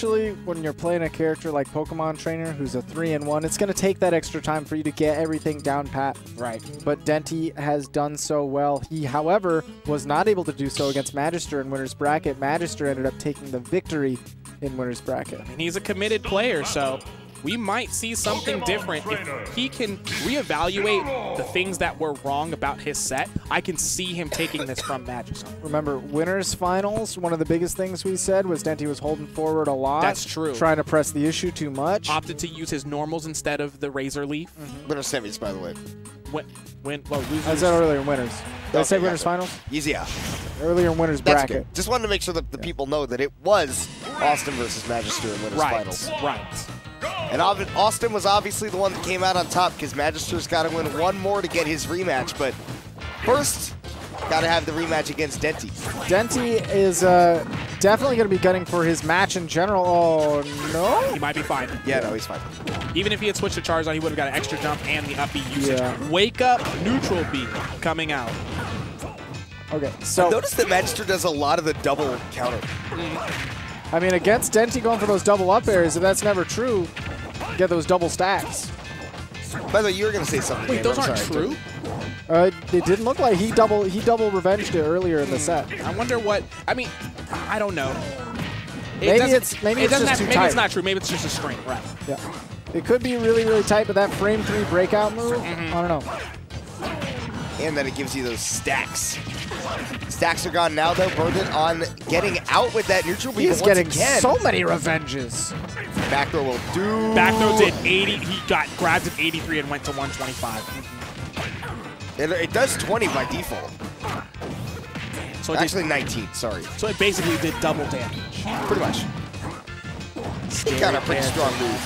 naturally, when you're playing a character like Pokemon Trainer, who's a 3-in-1, it's going to take that extra time for you to get everything down pat. Right. But Denti has done so well. He, however, was not able to do so against Magister in Winner's Bracket. Magister ended up taking the victory in Winner's Bracket. And he's a committed player, so we might see something different. If he can reevaluate the things that were wrong about his set, I can see him taking this from Magister. Remember, Winners Finals, one of the biggest things we said was Denti was holding forward a lot. That's true. Trying to press the issue too much. Opted to use his normals instead of the Razor Leaf. Winner semis, by the way. I said earlier in Winners. Did I say Winners Finals? Yeah. Earlier in Winners That's Bracket. good. Just wanted to make sure that the people know that it was Austin versus Magister in Winners Finals. Right. And Austin was obviously the one that came out on top because Magister's got to win one more to get his rematch. But first, got to have the rematch against Denti. Denti is definitely going to be gunning for his match in general. Oh, no? He might be fine. Yeah, no, he's fine. Even if he had switched to Charizard, he would have got an extra jump and the up B usage. Yeah. Wake up, neutral B coming out. Okay, so notice that Magister does a lot of the double counter. I mean, against Denti going for those double up airs, if that's never true, get those double stacks. By the way, you were going to say something. Wait, those aren't true? It didn't look like he double revenged it earlier in the set. I wonder what. I mean, I don't know. Maybe it's just too tight. Maybe it's not true. Maybe it's just a string. Right. Yeah. It could be really, really tight, but that frame 3 breakout move, I don't know. And then it gives you those stacks. Stacks are gone now, though. Burden on getting out with that neutral beam. He's getting so many revenges. Back throw will do. Back throw did 80. He got grabbed at 83 and went to 125. It does 20 by default. So actually 19, sorry. So it basically did double damage. Pretty much. He got a pretty strong move.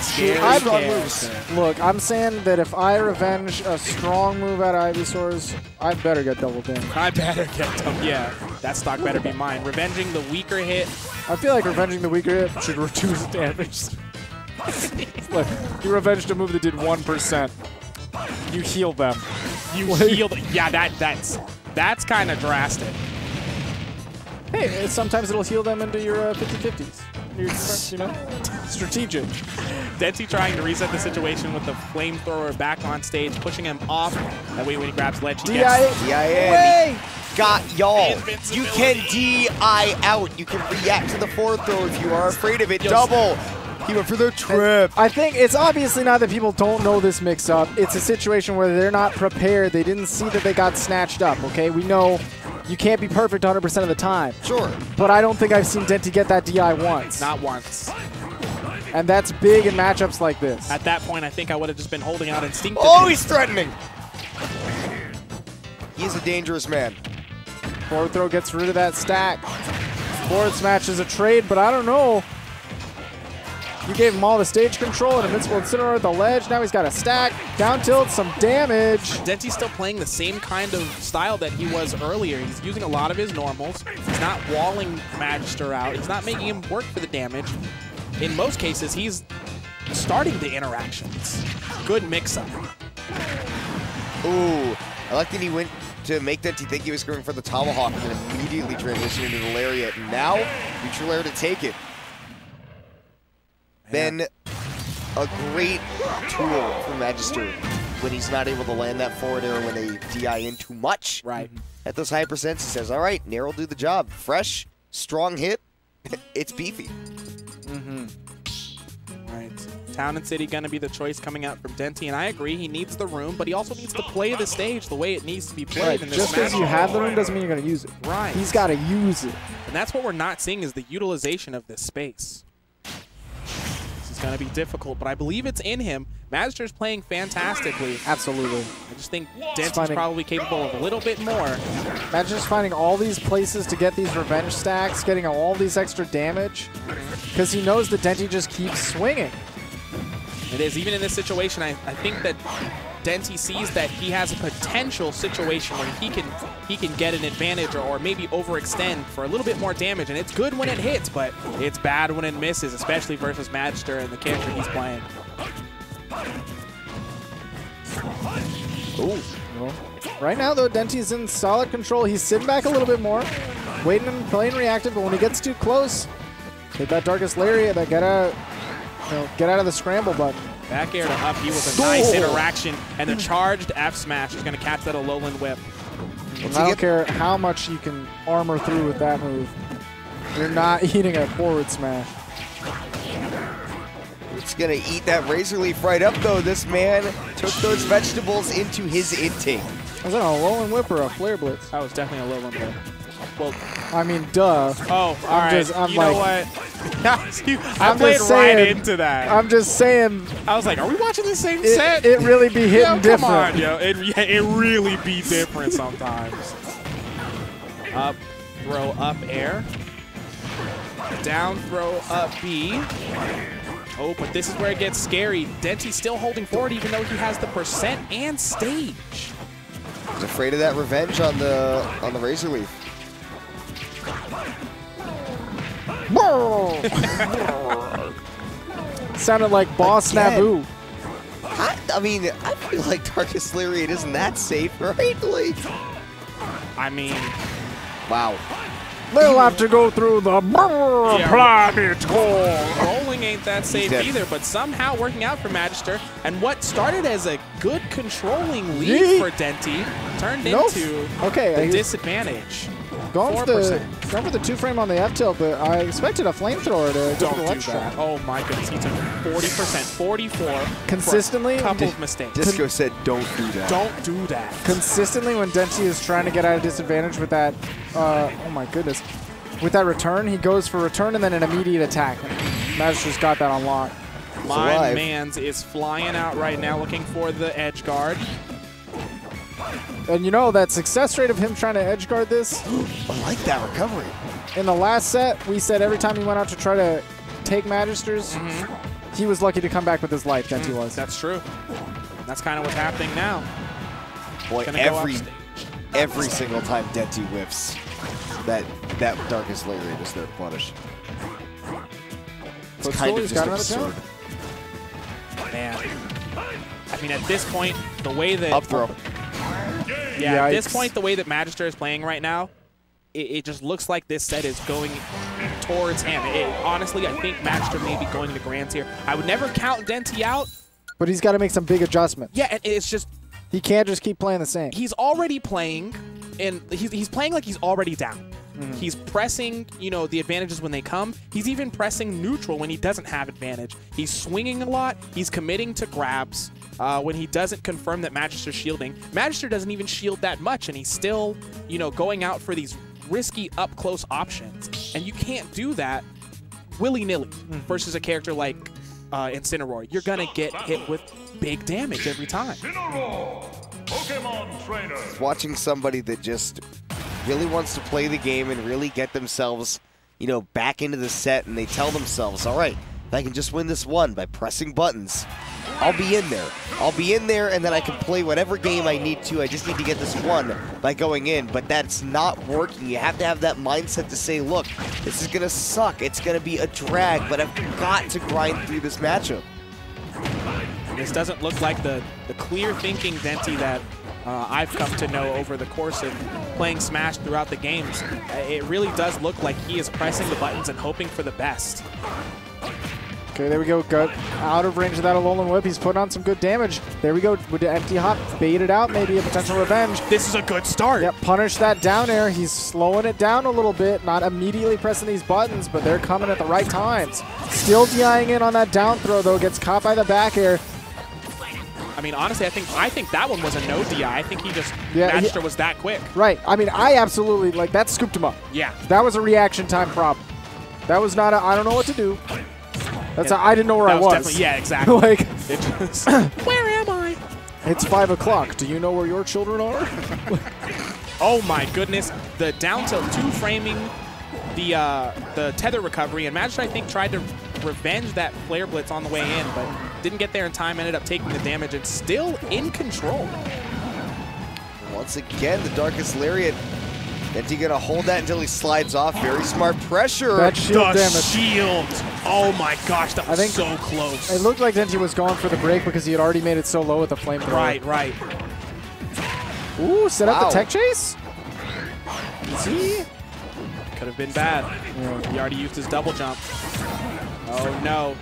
Strong moves. Look, I'm saying that if I revenge a strong move at Ivysaur's, I better get double damage. I better get double. Yeah, that stock better be mine. Revenging the weaker hit. I feel like revenging the weaker hit should reduce damage. Look, you revenged a move that did 1%. You heal them. You heal them. Yeah, that's kind of drastic. Hey, sometimes it'll heal them into your 50-50s. You know, strategic. Denti trying to reset the situation with the flamethrower back on stage, pushing him off. That way when he grabs ledge, he gets DIA. Got y'all. You can DI out. You can react to the forward throw if you are afraid of it. Double. He went for the trip. I think it's obviously not that people don't know this mix-up. It's a situation where they're not prepared. They didn't see that they got snatched up, okay? We know you can't be perfect 100% of the time. Sure. But I don't think I've seen Denti get that DI once. Not once. And that's big in matchups like this. At that point, I think I would have just been holding out instinctively. Oh, he's threatening. He's a dangerous man. Forward throw gets rid of that stack. Forward smash is a trade, but I don't know. You gave him all the stage control and Invincible Incineroar at the ledge. Now he's got a stack, down tilt, some damage. Denti's still playing the same kind of style that he was earlier. He's using a lot of his normals. He's not walling Magister out. He's not making him work for the damage. In most cases, he's starting the interactions. Good mix-up. Ooh, I like that he went to make Denti think he was going for the Tomahawk and then immediately transitioned into the Lariat. And now, neutral air to take it. Been a great tool for Magister when he's not able to land that forward air when they DI in too much. Right. At those high percents, he says, all right, Nair will do the job. Fresh, strong hit, it's beefy. Right. Town and City going to be the choice coming out from Denti, and I agree, he needs the room, but he also needs to play the stage the way it needs to be played in this Just because you have the room doesn't mean you're going to use it. Right. He's got to use it. And that's what we're not seeing is the utilization of this space. Going to be difficult, but I believe it's in him. Magister's playing fantastically. Absolutely. I just think Denti's probably capable of a little bit more. Magister's finding all these places to get these revenge stacks, getting all these extra damage, because he knows that Denti just keeps swinging. It is. Even in this situation, I think that Denti sees that he has a potential situation where he can get an advantage or maybe overextend for a little bit more damage, and it's good when it hits, but it's bad when it misses, especially versus Magister and the character he's playing. Ooh. Well, right now, though, Denti's in solid control. He's sitting back a little bit more, waiting and playing reactive, but when he gets too close, Hit that Darkest Lariat. That get out of the scramble button. Back air to up B with a nice interaction, and the charged F smash is going to catch that Alolan whip. I don't care how much you can armor through with that move. You're not eating a forward smash. It's going to eat that Razor Leaf right up, though. This man took those vegetables into his intake. Was that a Alolan Whip or a Flare Blitz? That was definitely a Alolan whip. Well, I mean, duh. Oh, all right. You know what? I played right into that. I'm just saying. I was like, are we watching the same set? It really be hitting different. Come on, yo. It really be different sometimes. Up, throw, up, air. Down, throw, up, B. Oh, but this is where it gets scary. Denti's still holding forward even though he has the percent and stage. He's afraid of that revenge on the Razor Leaf. Sounded like Boss Naboo. I mean, I feel like Darkest Lariat isn't that safe, right? Like, I mean, wow. They'll have to go through the planet. rolling ain't that safe either, but somehow working out for Magister. And what started as a good controlling lead for Denti turned into a disadvantage. Going for the 2-frame on the F-tilt, but I expected a flamethrower to Don't do that. Oh my goodness, he took 40%, 44 consistently. For a couple of mistakes. Disco said, "Don't do that." Don't do that. Consistently, when Denti is trying to get at a disadvantage with that, oh my goodness, with that return, he goes for return and then an immediate attack. Magister's got that on lock. My man's is flying out right now, looking for the edge guard. And you know that success rate of him trying to edge guard this. I like that recovery. In the last set, we said every time he went out to try to take Magisters, he was lucky to come back with his life. Denti was. That's true. That's kind of what's happening now. Boy, every single time Denti whiffs, that Darkest Lariat is there to punish. It's kind of just absurd. Man, I mean, at this point, the way that up throw. Yeah, at this point, the way that Magister is playing right now, it just looks like this set is going towards him. Honestly, I think Magister may be going to Grands here. I would never count Denti out. But he's got to make some big adjustments. Yeah, and it's just... He can't just keep playing the same. He's already playing, and he's playing like he's already down. He's pressing, the advantages when they come. He's even pressing neutral when he doesn't have advantage. He's swinging a lot. He's committing to grabs when he doesn't confirm that Magister's shielding. Magister doesn't even shield that much, and he's still, going out for these risky up-close options. And you can't do that willy-nilly versus a character like Incineroar. You're going to get hit with big damage every time. Pokemon Trainer. Watching somebody that just really wants to play the game and really get themselves, back into the set, and they tell themselves, all right, if I can just win this one by pressing buttons, I'll be in there. I'll be in there, and then I can play whatever game I need to. I just need to get this one by going in, but that's not working. You have to have that mindset to say, look, this is going to suck. It's going to be a drag, but I've got to grind through this matchup. This doesn't look like the clear-thinking Denti that I've come to know over the course of playing Smash throughout the games. It really does look like he is pressing the buttons and hoping for the best. Okay, there we go. Got out of range of that Alolan Whip. He's putting on some good damage. There we go with the empty hop. Baited out, maybe a potential revenge. This is a good start. Yep, punish that down air. He's slowing it down a little bit. Not immediately pressing these buttons, but they're coming at the right times. Still DIing in on that down throw, though. Gets caught by the back air. I mean, honestly, I think that one was a no DI. I think he just, Magister was that quick. Right. I mean, I absolutely, that scooped him up. Yeah. That was a reaction time problem. That was not a, I don't know what to do. That's a, I didn't know where I was. Yeah, exactly. Where am I? It's 5 o'clock. Do you know where your children are? Oh my goodness. The down tilt 2-framing the tether recovery, and Magister, I think, tried to revenge that flare blitz on the way in, but didn't get there in time, ended up taking the damage, and still in control. Once again, the Darkest Lariat. Denti gonna hold that until he slides off. Very smart pressure. That shield damage. Shield. Oh my gosh, that was so close. It looked like Denti was going for the break because he had already made it so low with the flamethrower. Right. Ooh, set up the tech chase? See? Could have been bad. Yeah. He already used his double jump. Oh, no.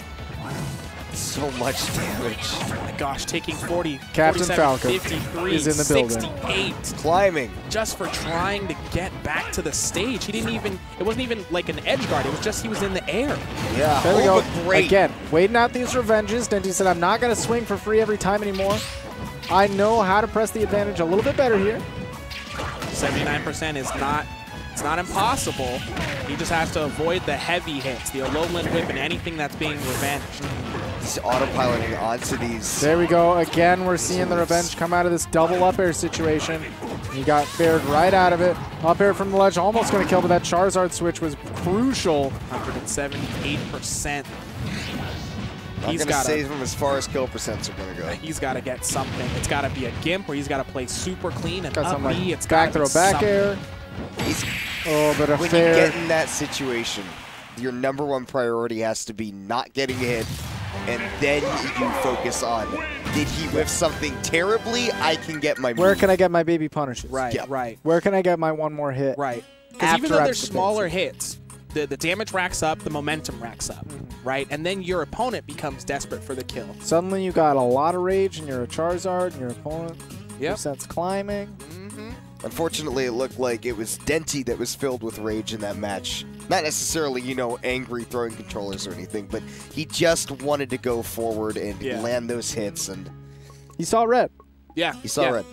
So much damage. Oh, my gosh. Taking 40. Captain 47, Falcon 53, is in the building. 68. Climbing. Just for trying to get back to the stage. He didn't even, it wasn't even like an edge guard. It was just he was in the air. Yeah. There we go. But great. Again, waiting out these revenges. Denti said, I'm not going to swing for free every time anymore. I know how to press the advantage a little bit better here. 79% is not, it's not impossible. He just has to avoid the heavy hits, the Alolan Whip, and anything that's being revenged. He's autopiloting onto these. There we go. Again, we're seeing the revenge come out of this double up air situation. He got fared right out of it. Up air from the ledge, almost going to kill, but that Charizard switch was crucial. 178%. I'm going to save him as far as kill percents are going to go. He's got to get something. It's got to be a gimp, or he's got to play super clean and Got up some like B. It's back got throw, back air. Oh, but a When fair. you get in that situation, your #1 priority has to be not getting hit, and then you focus on, did he whiff something terribly? I can get my Where move. can I get my baby punishes? Right, Yeah. right, Where can I get my one more hit? right. Because After even though I've there's smaller defended. hits, the damage racks up, the momentum racks up, right? And then your opponent becomes desperate for the kill. Suddenly you got a lot of rage and you're a Charizard and your opponent Yep. percent's climbing. Unfortunately, it looked like it was Denti that was filled with rage in that match. Not necessarily, you know, angry throwing controllers or anything, but he just wanted to go forward and land those hits, and He saw red. Yeah. he saw red.